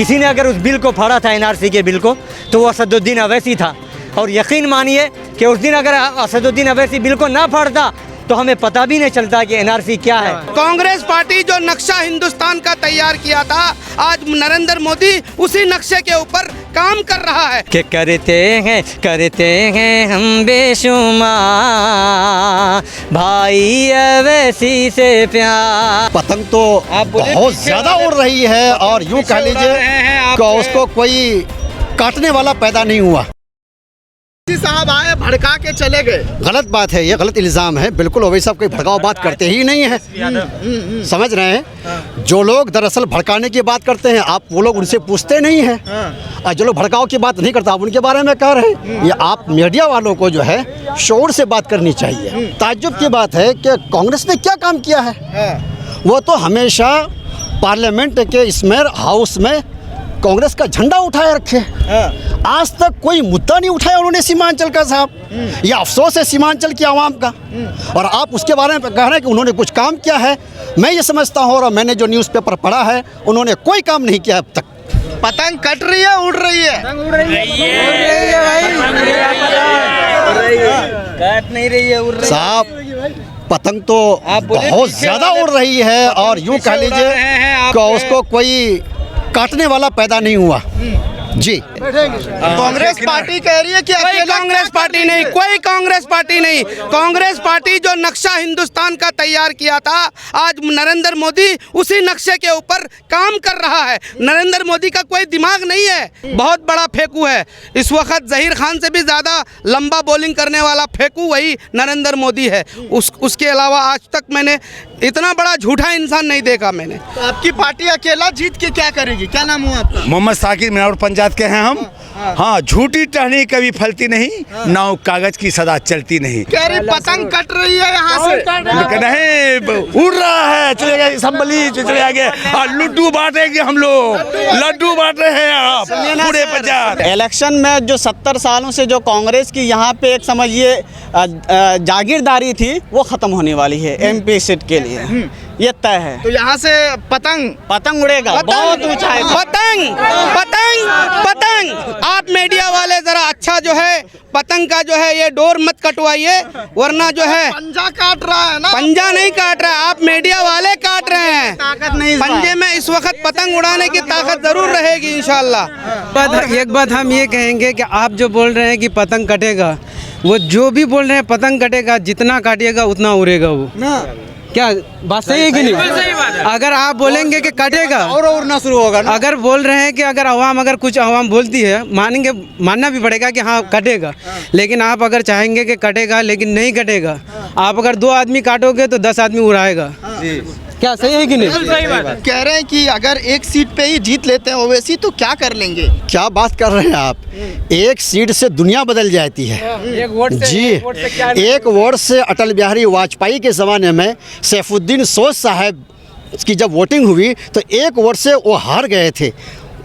किसी ने अगर उस बिल को फाड़ा था एनआरसी के बिल को तो वो असदुद्दीन अवैसी था। और यकीन मानिए कि उस दिन अगर असदुद्दीन अवैसी बिल को ना फाड़ता तो हमें पता भी नहीं चलता कि एनआरसी क्या है। कांग्रेस पार्टी जो नक्शा हिंदुस्तान का तैयार किया था, आज नरेंद्र मोदी उसी नक्शे के ऊपर काम कर रहा है। कि करते हैं हम बेशुमार भाई अवैसी से प्यार। पतंग तो बहुत ज्यादा उड़ रही है और यूं कह लीजिए कि उसको कोई काटने वाला पैदा नहीं हुआ। साहब आए भड़का के चले गए, गलत बात है, ये गलत इल्ज़ाम है। बिल्कुल ओवैसी साहब कोई भड़काऊ बात करते ही नहीं है, समझ रहे हैं। जो लोग दरअसल भड़काने की बात करते हैं आप वो लोग उनसे पूछते नहीं हैं, और जो लोग भड़काऊ की बात नहीं करता आप उनके बारे में कह रहे हैं। ये आप मीडिया वालों को जो है शोर से बात करनी चाहिए। ताज्जुब की बात है कि कांग्रेस ने क्या काम किया है। वो तो हमेशा पार्लियामेंट के इसमें हाउस में कांग्रेस का झंडा उठाए रखे। आज तक कोई मुद्दा नहीं उठाया उन्होंने सीमांचल का साहब। यह अफसोस है सीमांचल की आवाम का। और आप उसके बारे में कह रहे हैं कि उन्होंने कुछ काम किया है। मैं ये समझता हूँ और मैंने जो न्यूज़पेपर पढ़ा है उन्होंने कोई काम नहीं किया अब तक। पतंग कट रही है, उड़ रही है, काट नहीं रही है, उड़ रही है साहब। पतंग तो बहुत ज्यादा उड़ रही है और यूं कह लीजिए कि उसको कोई काटने वाला पैदा नहीं हुआ जी। कांग्रेस पार्टी कह रही है कि कोई कांग्रेस पार्टी नहीं, कोई कांग्रेस पार्टी नहीं। कांग्रेस पार्टी जो नक्शा हिंदुस्तान का तैयार किया था, आज नरेंद्र मोदी उसी नक्शे के ऊपर काम कर रहा है। नरेंद्र मोदी का कोई दिमाग नहीं है, बहुत बड़ा फेंकू है। इस वक्त जहीर खान से भी ज़्यादा लंबा बॉलिंग करने वाला फेंकू वही नरेंद्र मोदी है। उसके अलावा आज तक मैंने इतना बड़ा झूठा इंसान नहीं देखा मैंने। तो आपकी पार्टी अकेला जीत के क्या करेगी? क्या नाम हुआ आपका? मोहम्मद साकिर मिनार पंचायत के हैं हम। हाँ, झूठी टहनी कभी फलती नहीं, नाव कागज की सदा चलती नहीं। कह रही पतंग कट रही है यहाँ से, नहीं उड़ रहा है, चलेगा संभली चले आगे। लड्डू बांटेंगे हम लोग, लड्डू बांट रहे हैं आप पूरे पंचायत। इलेक्शन में जो 70 सालों से जो कांग्रेस की यहाँ पे एक समझिए जागीरदारी थी वो ख़त्म होने वाली है एमपी सीट के लिए, ये तय है। तो यहाँ से पतंग उड़ेगा, बहुत ऊंचाई। पतंग पतंग पतंग। आप मीडिया वाले जरा अच्छा जो है पतंग का जो है ये डोर मत कटवाइए, वरना जो है पंजा काट रहा है ना। पंजा नहीं काट रहा है, आप मीडिया वाले काट रहे हैं। ताकत नहीं, पंजे में इस वक्त पतंग उड़ाने की ताकत जरूर रहेगी इंशाल्लाह। एक बात हम ये कहेंगे कि आप जो बोल रहे हैं कि पतंग कटेगा, वो जो भी बोल रहे हैं पतंग कटेगा, जितना काटिएगा उतना उड़ेगा वो ना। क्या बात सही है कि नहीं? अगर आप बोलेंगे कि कटेगा और उड़ना शुरू होगा ना। अगर बोल रहे हैं कि अगर कुछ अवाम बोलती है मानेंगे, मानना भी पड़ेगा कि हाँ कटेगा। लेकिन आप अगर चाहेंगे कि कटेगा लेकिन नहीं कटेगा, आप अगर 2 आदमी काटोगे तो 10 आदमी उड़ाएगा। क्या सही है कि नहीं? कह रहे हैं कि अगर एक सीट पे ही जीत लेते हैं ओवैसी तो क्या कर लेंगे? क्या बात कर रहे हैं आप? एक सीट से दुनिया बदल जाती है जी। एक वोट से अटल बिहारी वाजपेयी के ज़माने में सैफुद्दीन सोज साहब की जब वोटिंग हुई तो एक वोट से वो हार गए थे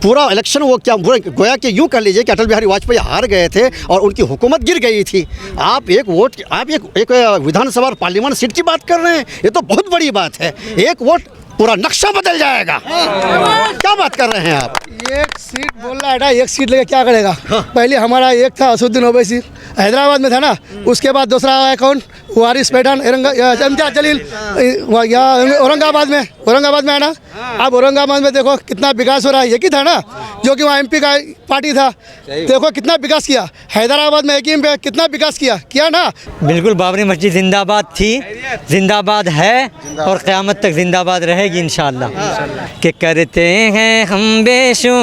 पूरा इलेक्शन। वो क्या गोया कि यूँ कर लीजिए कि अटल बिहारी वाजपेयी हार गए थे और उनकी हुकूमत गिर गई थी। आप एक वोट, आप एक विधानसभा और पार्लियामेंट सीट की बात कर रहे हैं, ये तो बहुत बड़ी बात है। एक वोट पूरा नक्शा बदल जाएगा। क्या बात कर रहे हैं आप? एक सीट बोल रहा है ना, एक सीट लेके क्या करेगा? पहले हमारा एक था असदुद्दीन ओवैसी, हैदराबाद में था ना। उसके बाद दूसरा आया कौन? वारिस पैठान, इम्तियाज जलील, औरंगाबाद में है ना। अब औरंगाबाद में देखो कितना विकास हो रहा है। एक ही था ना जो कि वहाँ एमपी का पार्टी था, देखो कितना विकास किया। हैदराबाद में हकीम पे कितना विकास किया ना। बिल्कुल, बाबरी मस्जिद जिंदाबाद थी, जिंदाबाद है और क़यामत तक जिंदाबाद रहेगी इंशाअल्लाह। कि करते हैं हम बेशुमार।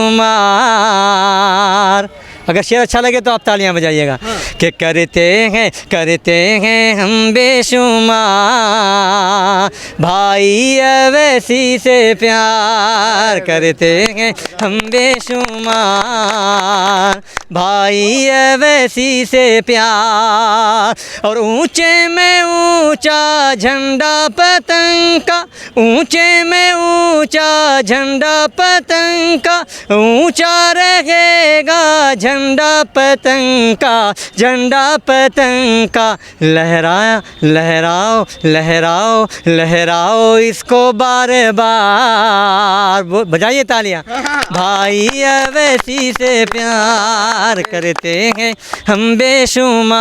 अगर शेर अच्छा लगे तो आप तालियां बजाइएगा। कि करते हैं हम बेशुमार भाई अवैसी से प्यार। करते हैं हम बेशुमार भाई अवैसी से प्यार। और ऊंचे में ऊंचा झंडा पतंग का, ऊंचे में ऊंचा झंडा पतंग का, ऊंचा रहेगा झंडा पतंग का लहराया लहराओ लहराओ लहराओ इसको बार बार। बजाइए तालियां। भाई अवैसी से प्यार करते हैं हम बेशुमार,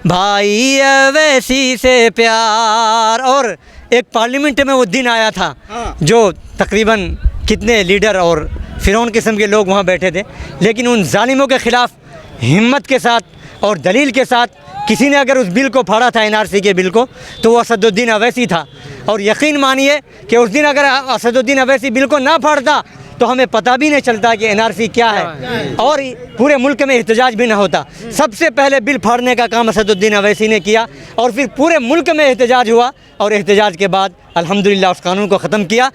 भाई अवैसी से प्यार। और एक पार्लियामेंट में वो दिन आया था जो तकरीबन कितने लीडर और फिरौन किस्म के लोग वहाँ बैठे थे, लेकिन उन जालिमों के ख़िलाफ़ हिम्मत के साथ और दलील के साथ किसी ने अगर उस बिल को फाड़ा था, एनआरसी के बिल को, तो वो असदुद्दीन अवैसी था। और यकीन मानिए कि उस दिन अगर असदुद्दीन अवैसी बिल को ना फाड़ता तो हमें पता भी नहीं चलता कि एनआरसी क्या है और पूरे मुल्क में एहतजाज भी ना होता। सबसे पहले बिल फाड़ने का काम असदुद्दीन अवैसी ने किया और फिर पूरे मुल्क में एहतजाज हुआ और एहतजाज के बाद अल्हम्दुलिल्लाह उस कानून को ख़त्म किया।